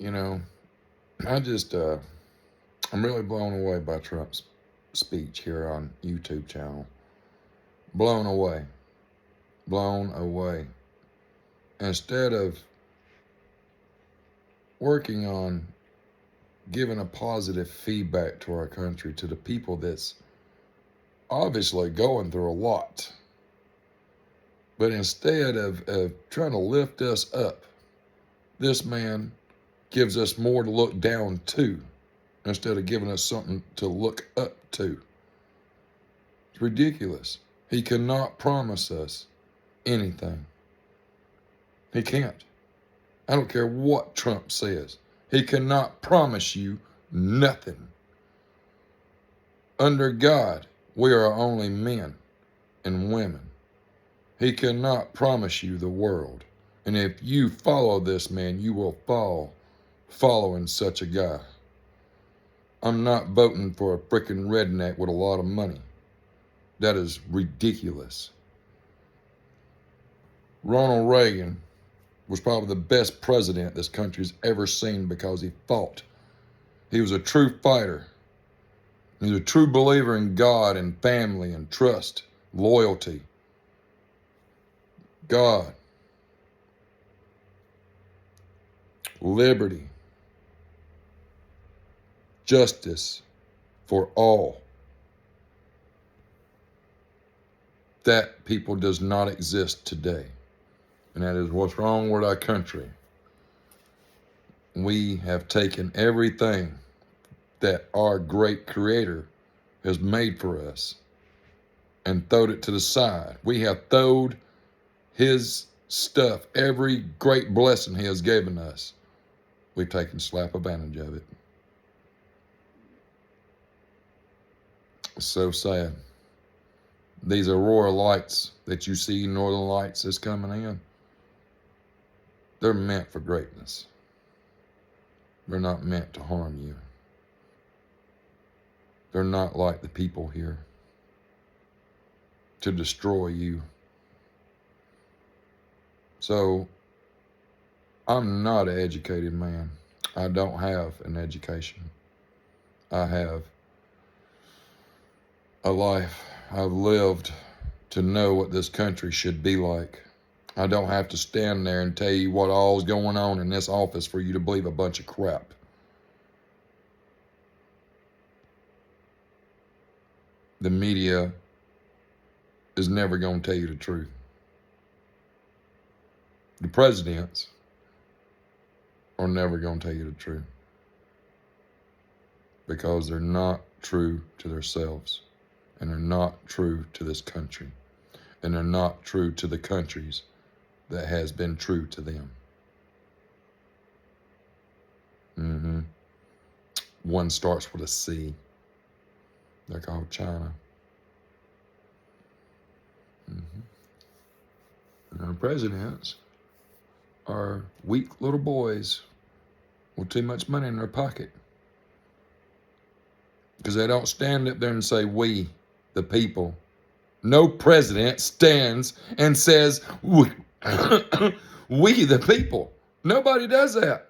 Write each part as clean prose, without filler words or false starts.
You know, I just, I'm really blown away by Trump's speech here on YouTube channel. Blown away. Blown away. Instead of working on giving a positive feedback to our country, to the people that's obviously going through a lot, but instead of trying to lift us up, this man gives us more to look down to instead of giving us something to look up to. It's ridiculous. He cannot promise us anything. He can't. I don't care what Trump says. He cannot promise you nothing. Under God, we are only men and women. He cannot promise you the world. And if you follow this man, you will fall following such a guy. I'm not voting for a frickin' redneck with a lot of money. That is ridiculous. Ronald Reagan was probably the best president this country's ever seen because he fought. He was a true fighter. He was a true believer in God and family and trust, loyalty. God, liberty, justice for all. That people does not exist today. And that is what's wrong with our country. We have taken everything that our great creator has made for us and throwed it to the side. We have throwed his stuff, every great blessing he has given us. We've taken slap advantage of it. It's so sad. These aurora lights that you see, northern lights that's coming in, they're meant for greatness. They're not meant to harm you. They're not like the people here to destroy you. So, I'm not an educated man. I don't have an education. I have a life I've lived to know what this country should be like. I don't have to stand there and tell you what all's going on in this office for you to believe a bunch of crap. The media is never going to tell you the truth. The presidents are never going to tell you the truth because they're not true to themselves, and they're not true to this country, and they're not true to the countries that has been true to them. One starts with a C. They're called China. And our presidents are weak little boys with too much money in their pocket. Because they don't stand up there and say, we, the people. No president stands and says, we, the people. Nobody does that.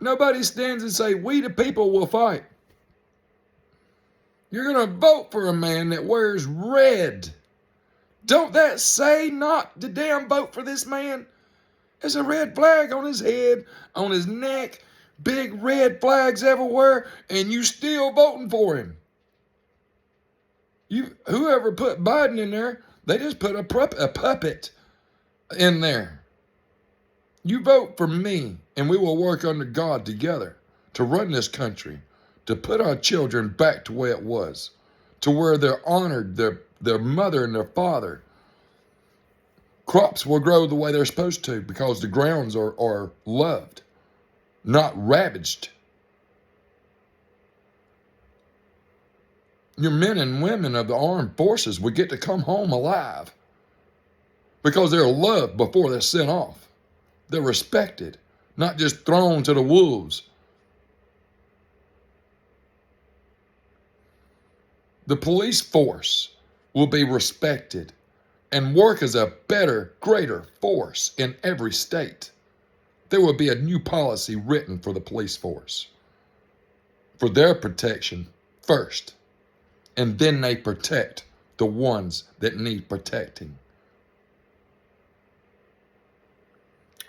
Nobody stands and say, we, the people, will fight. You're going to vote for a man that wears red. Don't that say not to damn vote for this man? There's a red flag on his head, on his neck, big red flags everywhere, and you still voting for him. Whoever put Biden in there, they just put a puppet in there. You vote for me, and we will work under God together to run this country, to put our children back to where it was, to where they're honored, their mother and their father. Crops will grow the way they're supposed to because the grounds are loved, not ravaged. Your men and women of the armed forces would get to come home alive because they're loved before they're sent off. They're respected, not just thrown to the wolves. The police force will be respected and work as a better, greater force in every state. There will be a new policy written for the police force, for their protection first, and then they protect the ones that need protecting.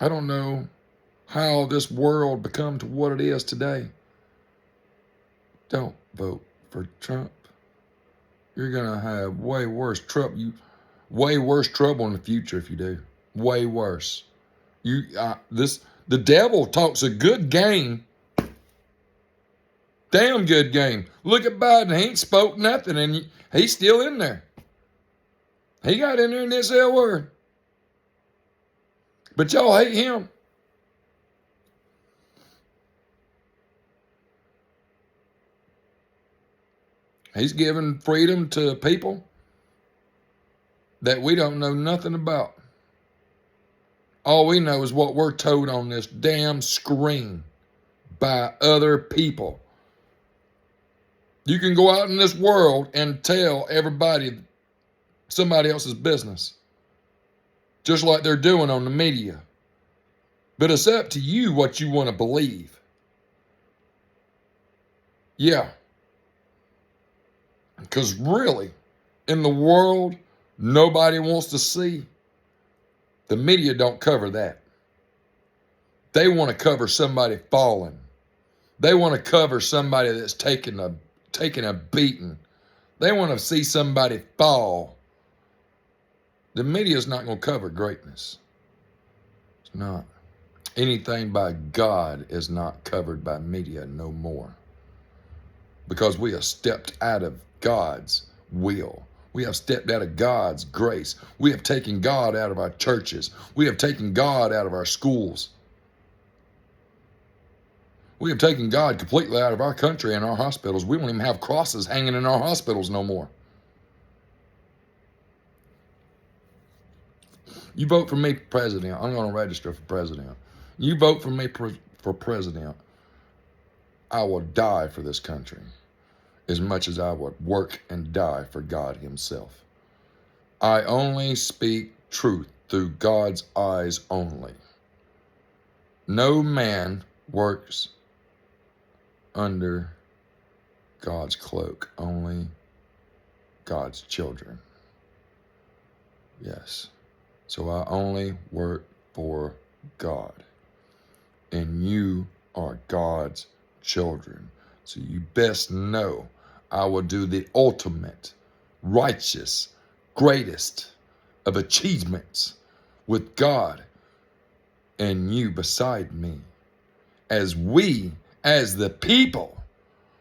I don't know how this world become to what it is today. Don't vote for Trump. You're gonna have way worse trouble. Way worse trouble in the future if you do. Way worse. The devil talks a good game. Damn good game. Look at Biden. He ain't spoke nothing, and he's still in there. He got in there and didn't say a word. But y'all hate him. He's giving freedom to people that we don't know nothing about. All we know is what we're told on this damn screen by other people. You can go out in this world and tell everybody somebody else's business, just like they're doing on the media. But it's up to you what you want to believe. Yeah. Because really, in the world, nobody wants to see. The media don't cover that. They want to cover somebody falling. They want to cover somebody that's taking a beating. They want to see somebody fall. The media is not going to cover greatness. It's not. Anything by God is not covered by media no more. Because we have stepped out of God's will. We have stepped out of God's grace. We have taken God out of our churches. We have taken God out of our schools. We have taken God completely out of our country and our hospitals. We don't even have crosses hanging in our hospitals no more. You vote for me president, I'm going to register for president. You vote for me for president, I will die for this country as much as I would work and die for God himself. I only speak truth through God's eyes only. No man works under God's cloak, only God's children. Yes. So I only work for God. And you are God's children. So you best know I will do the ultimate, righteous, greatest of achievements with God and you beside me. As we, as the people,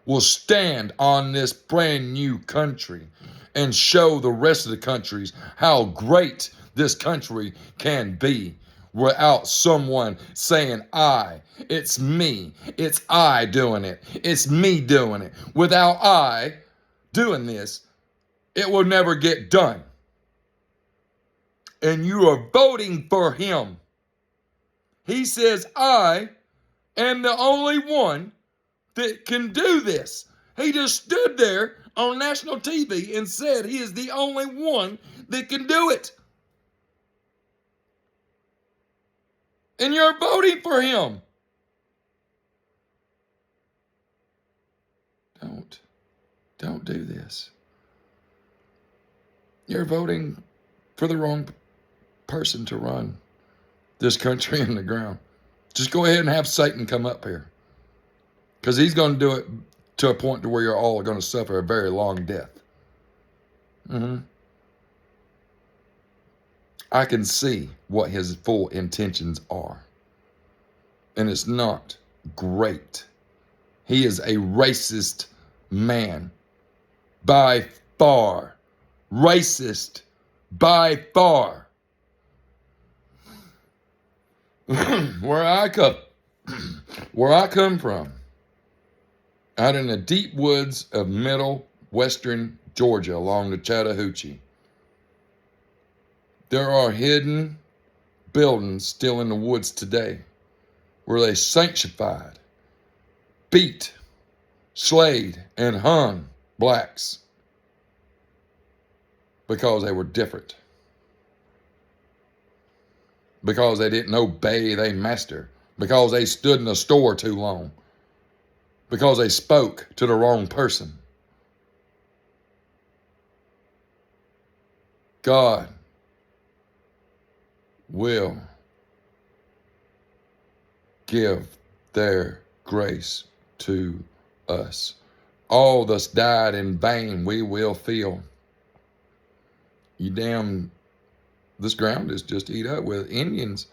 will stand on this brand new country and show the rest of the countries how great this country can be without someone saying it's me, it's I doing it, it's me doing it. Without I doing this, it will never get done. And you are voting for him. He says, I am the only one that can do this. He just stood there on national TV and said he is the only one that can do it. And you're voting for him. Don't do this. You're voting for the wrong person to run this country in the ground. Just go ahead and have Satan come up here. Because he's going to do it to a point to where you're all going to suffer a very long death. I can see what his full intentions are. And it's not great. He is a racist man. By far. Racist. By far. Where I come from, out in the deep woods of middle western Georgia along the Chattahoochee, there are hidden buildings still in the woods today where they sanctified, beat, slayed, and hung blacks because they were different. Because they didn't obey their master. because they stood in a store too long, because they spoke to the wrong person. God will give their grace to us. All that's died in vain we will feel. This ground is just eat up with Indians.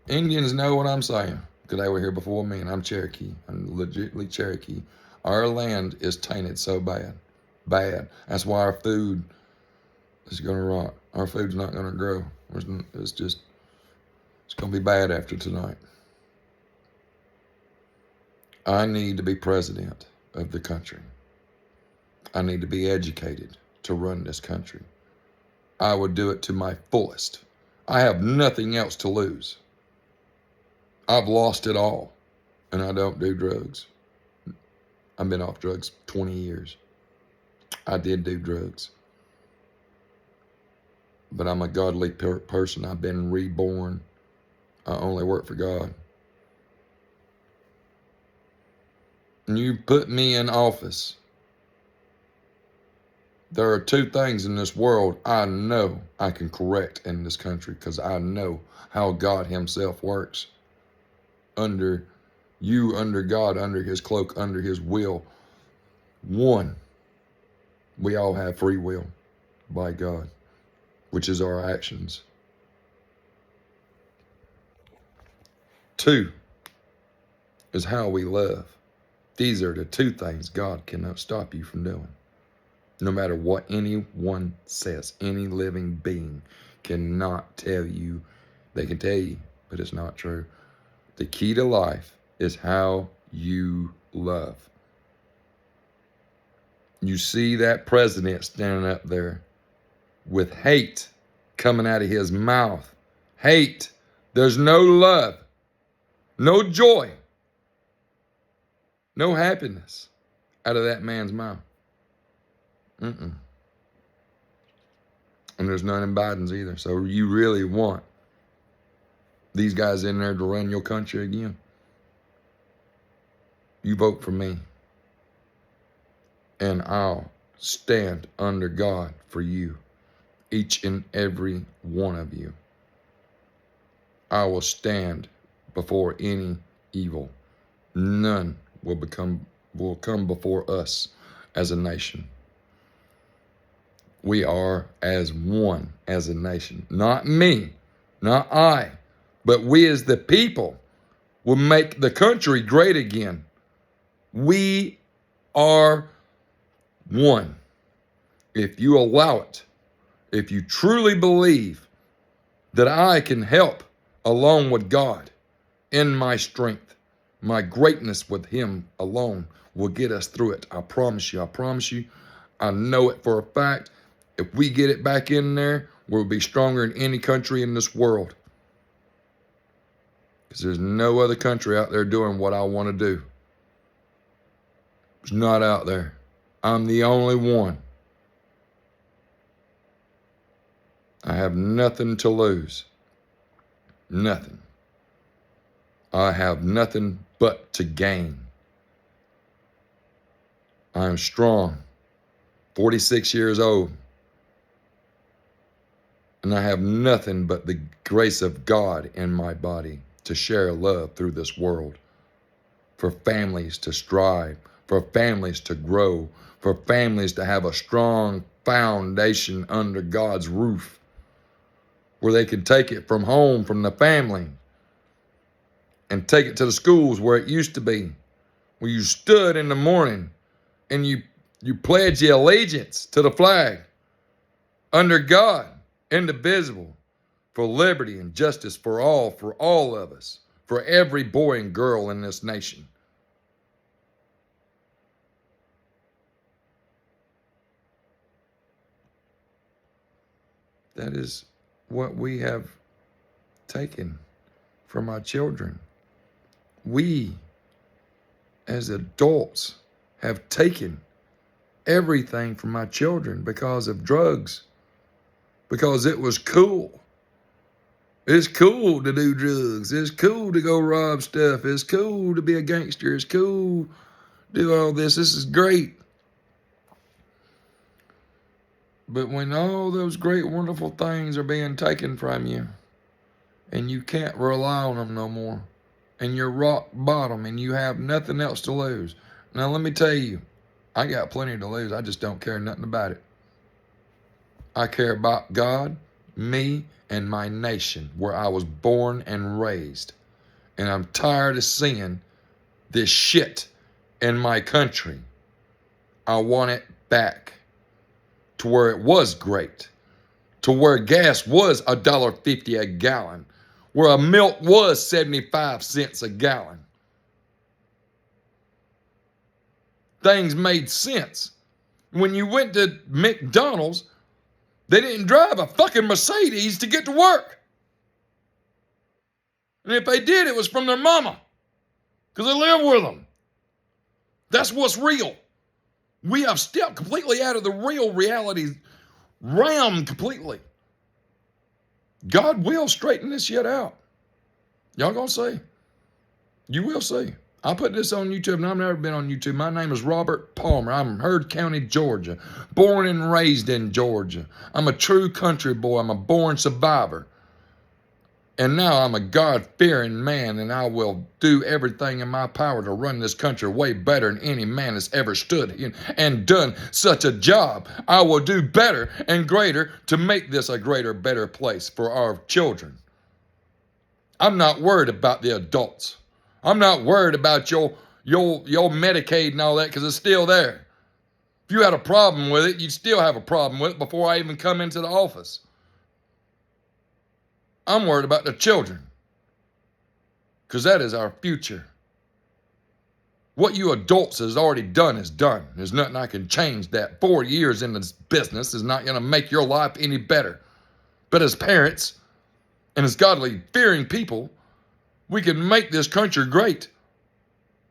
Indians know what I'm saying, because they were here before me, and I'm Cherokee. I'm legitimately Cherokee. Our land is tainted so bad. Bad. That's why our food is going to rot. Our food's not going to grow. It's going to be bad after tonight. I need to be president of the country. I need to be educated to run this country. I would do it to my fullest. I have nothing else to lose. I've lost it all, and I don't do drugs. I've been off drugs 20 years. I did do drugs. But I'm a godly person. I've been reborn. I only work for God. And you put me in office. There are two things in this world I know I can correct in this country, because I know how God himself works. Under God, under his cloak, under his will. One, we all have free will by God, which is our actions. Two is how we love. These are the two things God cannot stop you from doing. No matter what anyone says, any living being cannot tell you. They can tell you, but it's not true. The key to life is how you love. You see that president standing up there with hate coming out of his mouth. Hate. There's no love, no joy, no happiness out of that man's mouth. And there's none in Biden's either. So you really want these guys in there to run your country again? You vote for me, and I'll stand under God for you, each and every one of you. I will stand before any evil. None will come before us as a nation. We are as one as a nation. Not me, not I, but we as the people will make the country great again. We are one. If you allow it, if you truly believe that I can help along with God in my strength, my greatness with him alone will get us through it. I promise you. I promise you. I know it for a fact. If we get it back in there, we'll be stronger than any country in this world. Because there's no other country out there doing what I want to do. It's not out there. I'm the only one. I have nothing to lose. Nothing. I have nothing but to gain. I am strong, 46 years old. And I have nothing but the grace of God in my body to share love through this world. For families to strive, for families to grow, for families to have a strong foundation under God's roof, where they can take it from home, from the family, and take it to the schools where it used to be, where you stood in the morning and you pledged your allegiance to the flag under God, indivisible, for liberty and justice for all of us, for every boy and girl in this nation. That is what we have taken from our children. We, as adults, have taken everything from our children because of drugs, because it was cool. It's cool to do drugs. It's cool to go rob stuff. It's cool to be a gangster. It's cool to do all this. This is great. But when all those great, wonderful things are being taken from you and you can't rely on them no more, and you're rock bottom and you have nothing else to lose. Now, let me tell you, I got plenty to lose. I just don't care nothing about it. I care about God, me, and my nation where I was born and raised. And I'm tired of seeing this shit in my country. I want it back to where it was great, to where gas was $1.50 a gallon, where a milk was 75 cents a gallon. Things made sense. When you went to McDonald's, they didn't drive a fucking Mercedes to get to work. And if they did, it was from their mama, because they live with them. That's what's real. We have stepped completely out of the real reality realm completely. God will straighten this shit out. Y'all gonna see. You will see. I put this on YouTube, and I've never been on YouTube. My name is Robert Palmer. I'm in Heard County, Georgia. Born and raised in Georgia. I'm a true country boy. I'm a born survivor. And now I'm a God-fearing man, and I will do everything in my power to run this country way better than any man has ever stood in and done such a job. I will do better and greater to make this a greater, better place for our children. I'm not worried about the adults. I'm not worried about your Medicaid and all that, because it's still there. If you had a problem with it, you'd still have a problem with it before I even come into the office. I'm worried about the children, because that is our future. What you adults has already done is done. There's nothing I can change that. 4 years in this business is not going to make your life any better. But as parents and as godly fearing people, we can make this country great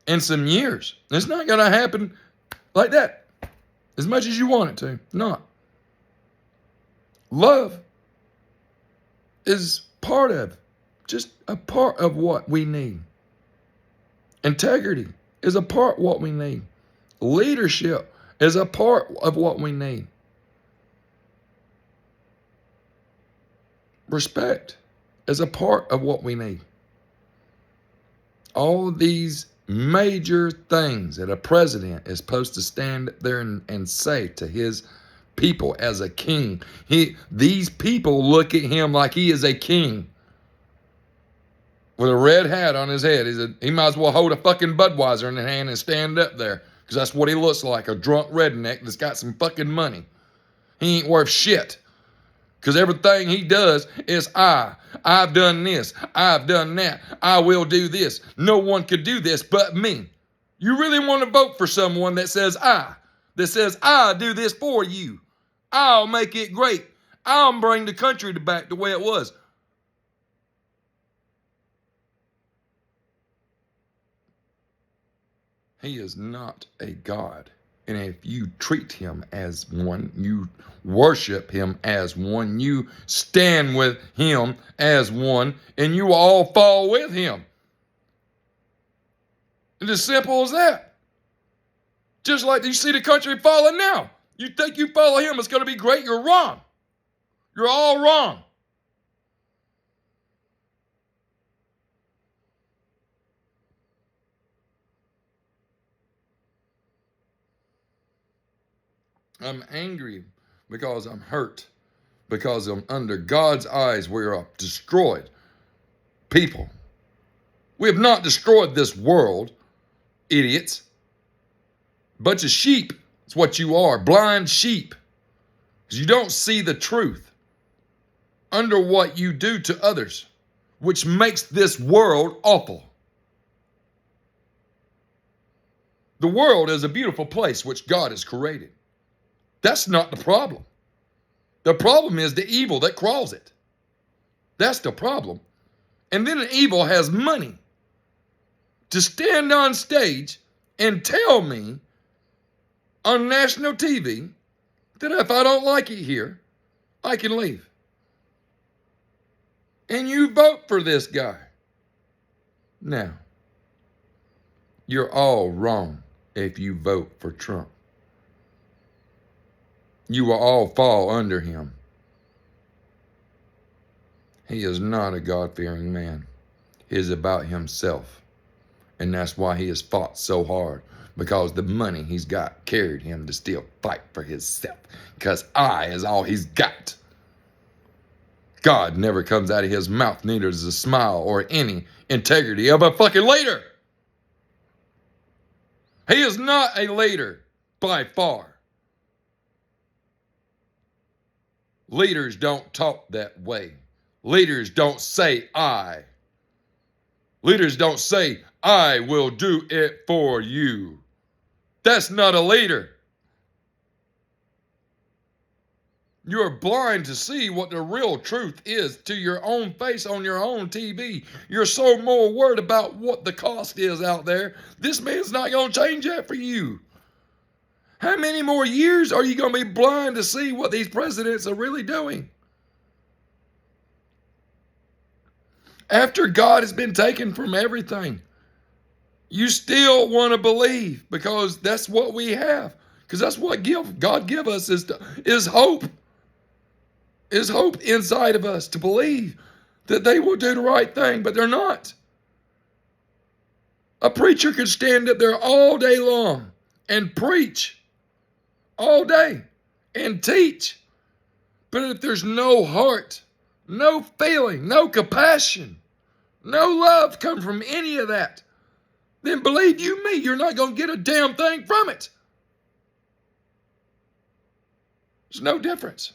in some years. It's not going to happen like that as much as you want it to. Not. Love is just a part of what we need. Integrity is a part of what we need. Leadership is a part of what we need. Respect is a part of what we need. All of these major things that a president is supposed to stand there and say to his people as a king. These people look at him like he is a king with a red hat on his head. He might as well hold a fucking Budweiser in his hand and stand up there, because that's what he looks like, a drunk redneck that's got some fucking money. He ain't worth shit, because everything he does is I've done this, I've done that, I will do this. No one could do this but me. You really want to vote for someone that says I'll do this for you. I'll make it great. I'll bring the country back the way it was. He is not a God. And if you treat him as one, you worship him as one, you stand with him as one, and you all fall with him. It's as simple as that. Just like you see the country falling now. You think you follow him, it's going to be great. You're wrong. You're all wrong. I'm angry because I'm hurt, because I'm under God's eyes. We are destroyed people. We have not destroyed this world, idiots. Bunch of sheep. It's what you are, blind sheep. Because you don't see the truth under what you do to others, which makes this world awful. The world is a beautiful place which God has created. That's not the problem. The problem is the evil that crawls it. That's the problem. And then the evil has money to stand on stage and tell me on national TV that if I don't like it here, I can leave. and you vote for this guy. Now, you're all wrong if you vote for Trump. You will all fall under him. He is not a God-fearing man. He is about himself. And that's why he has fought so hard, because the money he's got carried him to still fight for himself, because I is all he's got. God never comes out of his mouth, neither does a smile or any integrity of a fucking leader. He is not a leader by far. Leaders don't talk that way. Leaders don't say I. Leaders don't say, I will do it for you. That's not a leader. You are blind to see what the real truth is to your own face on your own TV. You're so more worried about what the cost is out there. This man's not going to change that for you. How many more years are you going to be blind to see what these presidents are really doing? After God has been taken from everything, you still want to believe, because that's what we have. Because that's what God give us is hope. Is hope inside of us to believe that they will do the right thing, but they're not. A preacher could stand up there all day long and preach all day and teach. But if there's no heart, no feeling, no compassion, no love come from any of that, then believe you me, you're not going to get a damn thing from it. There's no difference.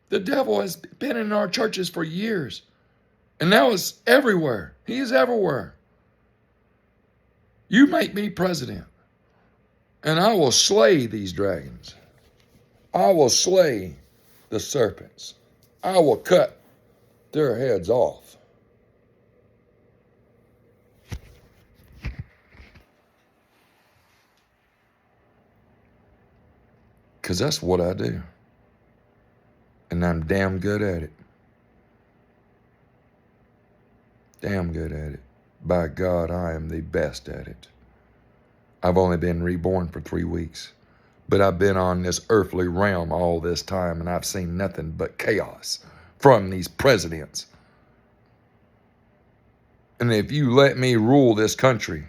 The devil has been in our churches for years, and now it's everywhere. He is everywhere. You make me president, and I will slay these dragons. I will slay the serpents. I will cut their heads off. Because that's what I do. And I'm damn good at it. Damn good at it. By God, I am the best at it. I've only been reborn for 3 weeks, but I've been on this earthly realm all this time, and I've seen nothing but chaos from these presidents. And if you let me rule this country,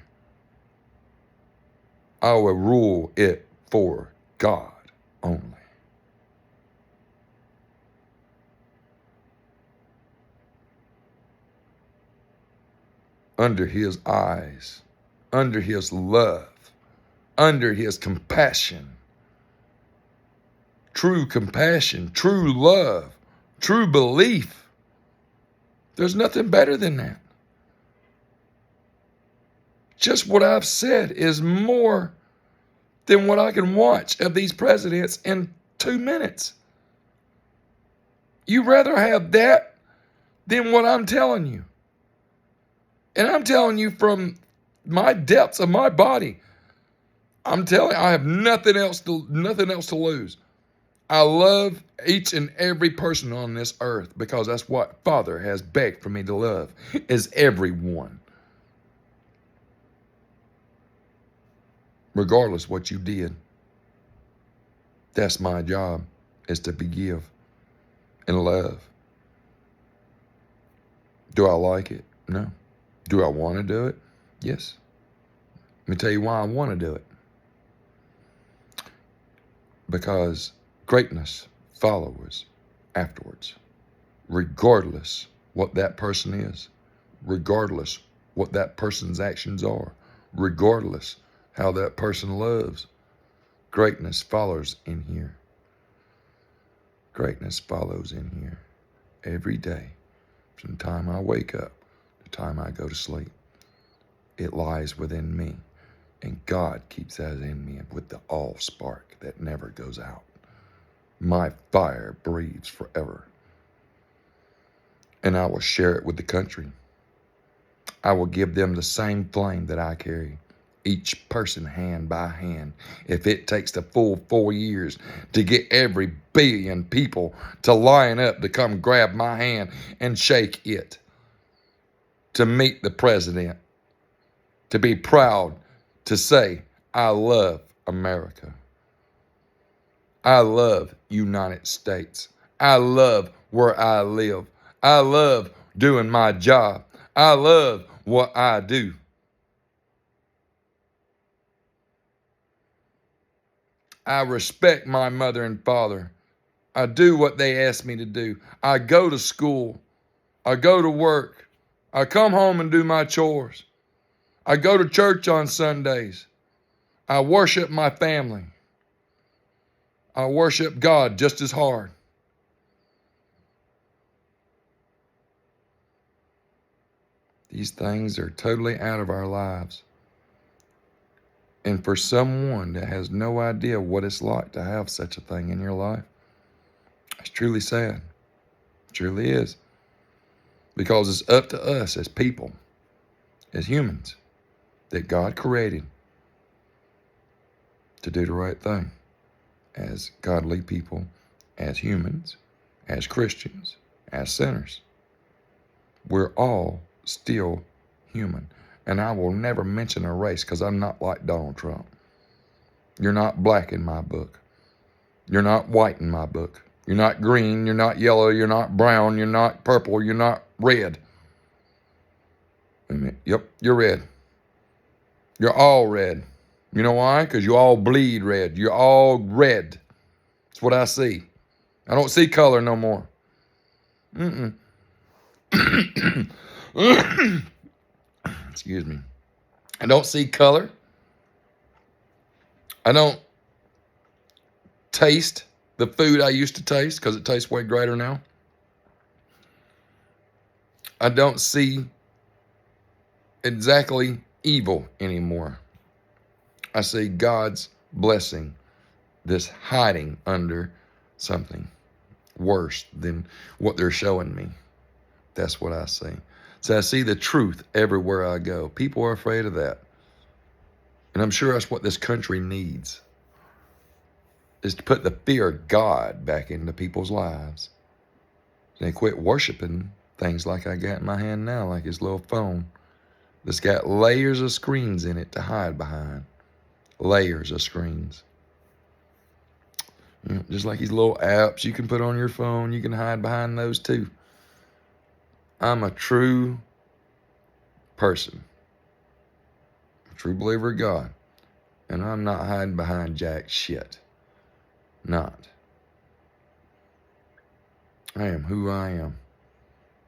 I will rule it for God only. Under his eyes, under his love, under his compassion, true love, true belief. There's nothing better than that. Just what I've said is more than what I can watch of these presidents in 2 minutes. You'd rather have that than what I'm telling you. And I'm telling you from my depths of my body. I'm telling you, I have nothing else to lose. I love each and every person on this earth, because that's what Father has begged for me to love, is everyone. Regardless what you did. That's my job, is to forgive and love. Do I like it? No. Do I want to do it? Yes. Let me tell you why I want to do it. Because greatness follows afterwards. Regardless what that person is. Regardless what that person's actions are. Regardless how that person loves. Greatness follows in here. Greatness follows in here. Every day. From the time I wake up to the time I go to sleep. It lies within me. And God keeps that in me with the all spark that never goes out. My fire breathes forever. And I will share it with the country. I will give them the same flame that I carry. each person hand by hand. If it takes the full 4 years to get every billion people to line up to come grab my hand and shake it, to meet the president, to be proud to say, I love America. I love United States. I love where I live. I love doing my job. I love what I do. I respect my mother and father. I do what they ask me to do. I go to school. I go to work. I come home and do my chores. I go to church on Sundays. I worship my family. I worship God just as hard. These things are totally out of our lives. And for someone that has no idea what it's like to have such a thing in your life, it's truly sad. It truly is. Because it's up to us as people, as humans, that God created to do the right thing. As godly people, as humans, as Christians, as sinners. We're all still human. And I will never mention a race because I'm not like Donald Trump. You're not black in my book. You're not white in my book. You're not green. You're not yellow. You're not brown. You're not purple. You're not red. Yep, you're red. You're all red. You know why? Because you all bleed red. You're all red. That's what I see. I don't see color no more. Excuse me. I don't see color. I don't taste the food I used to taste because it tastes way greater now. I don't see exactly evil anymore. I see God's blessing that's hiding under something worse than what they're showing me. That's what I see. So I see the truth everywhere I go. People are afraid of that. And I'm sure that's what this country needs, is to put the fear of God back into people's lives. And they quit worshiping things like I got in my hand now, like his little phone that's got layers of screens in it to hide behind. Layers of screens. You know, just like these little apps you can put on your phone, you can hide behind those too. I'm a true person, a true believer of God, and I'm not hiding behind jack shit. Not. I am who I am.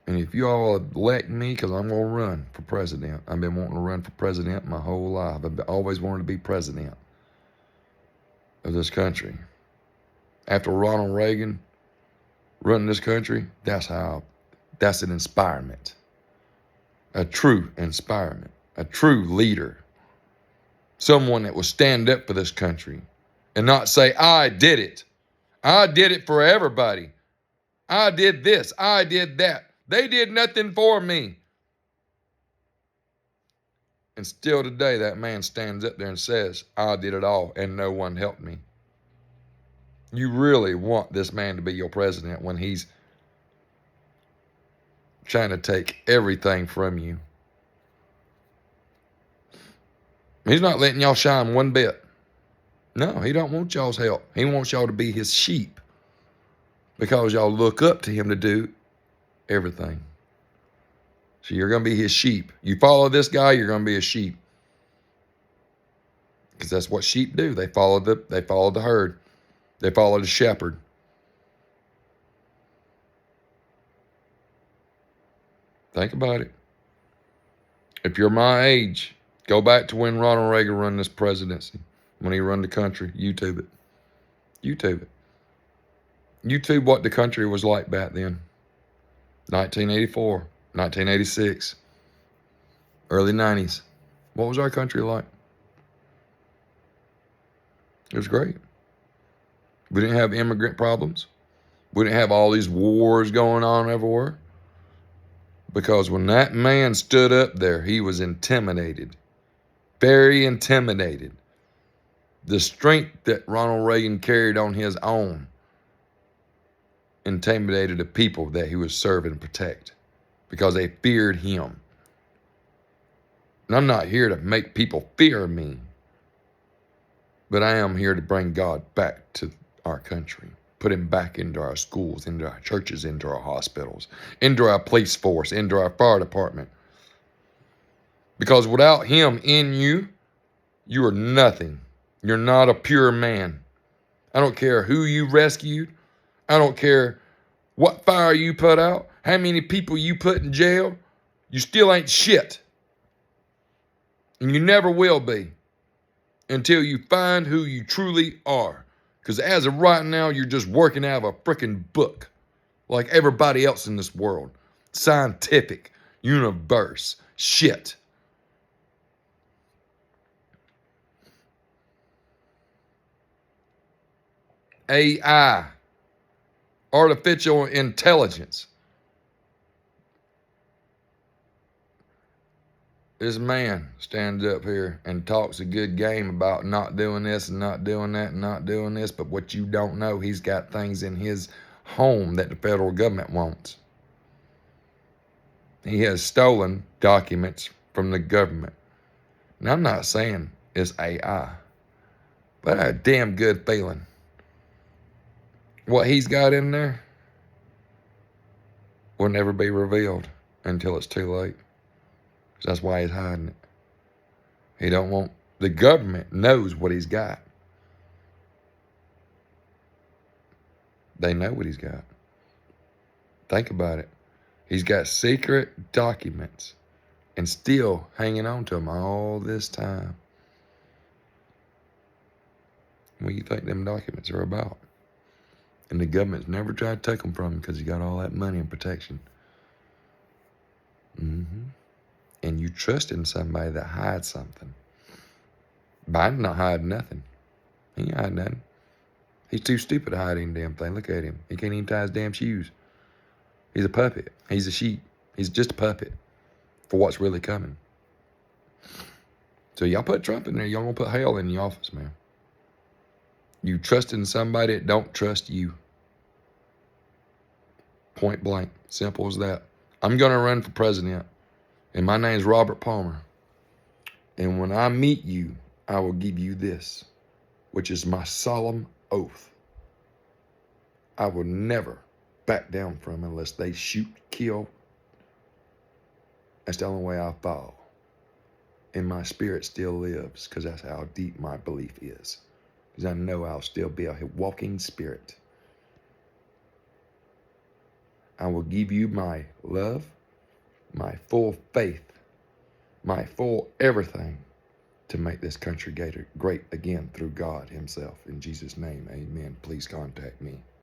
And if you all elect me, because I'm going to run for president. I've been wanting to run for president my whole life. I've always wanted to be president of this country. After Ronald Reagan running this country, that's an inspirement. A true inspirement. A true leader. Someone that will stand up for this country and not say, I did it. I did it for everybody. I did this. I did that. They did nothing for me. And still today, that man stands up there and says, I did it all and no one helped me. You really want this man to be your president when he's trying to take everything from you. He's not letting y'all shine one bit. No, he don't want y'all's help. He wants y'all to be his sheep because y'all look up to him to do everything. So you're going to be his sheep. You follow this guy, you're going to be a sheep. Because that's what sheep do. They follow the herd. They follow the shepherd. Think about it. If you're my age, go back to when Ronald Reagan ran this presidency. When he run the country, YouTube it. YouTube it. YouTube what the country was like back then. 1984, 1986, early 90s. What was our country like? It was great. We didn't have immigrant problems. We didn't have all these wars going on everywhere. Because when that man stood up there, he was intimidated. very intimidated. The strength that Ronald Reagan carried on his own intimidated the people that he was serving and protect because they feared him. And I'm not here to make people fear me, but I am here to bring God back to our country, put him back into our schools, into our churches, into our hospitals, into our police force, into our fire department. Because without him in you, you are nothing. You're not a pure man. I don't care who you rescued. I don't care what fire you put out, how many people you put in jail. You still ain't shit. And you never will be until you find who you truly are. Because as of right now, you're just working out of a freaking book like everybody else in this world. Scientific, universe, shit. AI, artificial intelligence. This man stands up here and talks a good game about not doing this and not doing that and not doing this, but what you don't know, he's got things in his home that the federal government wants. He has stolen documents from the government. Now, I'm not saying it's AI, but I have a damn good feeling what he's got in there will never be revealed until it's too late. That's why he's hiding it. He don't want, the government knows what he's got. They know what he's got. Think about it. He's got secret documents and still hanging on to them all this time. What do you think them documents are about? And the government's never tried to take them from him because he got all that money and protection. And you trust in somebody that hides something. Biden's not hiding nothing. He ain't hiding nothing. He's too stupid to hide any damn thing. Look at him. He can't even tie his damn shoes. He's a puppet. He's a sheep. He's just a puppet for what's really coming. So y'all put Trump in there, y'all gonna put hell in the office, man. You trust in somebody that don't trust you. Point blank. Simple as that. I'm gonna run for president, and my name's Robert Palmer. And when I meet you, I will give you this, which is my solemn oath. I will never back down from unless they shoot, kill. That's the only way I fall. And my spirit still lives because that's how deep my belief is. Because I know I'll still be a walking spirit. I will give you my love, my full faith, my full everything to make this country great again through God himself. In Jesus' name, amen. Please contact me.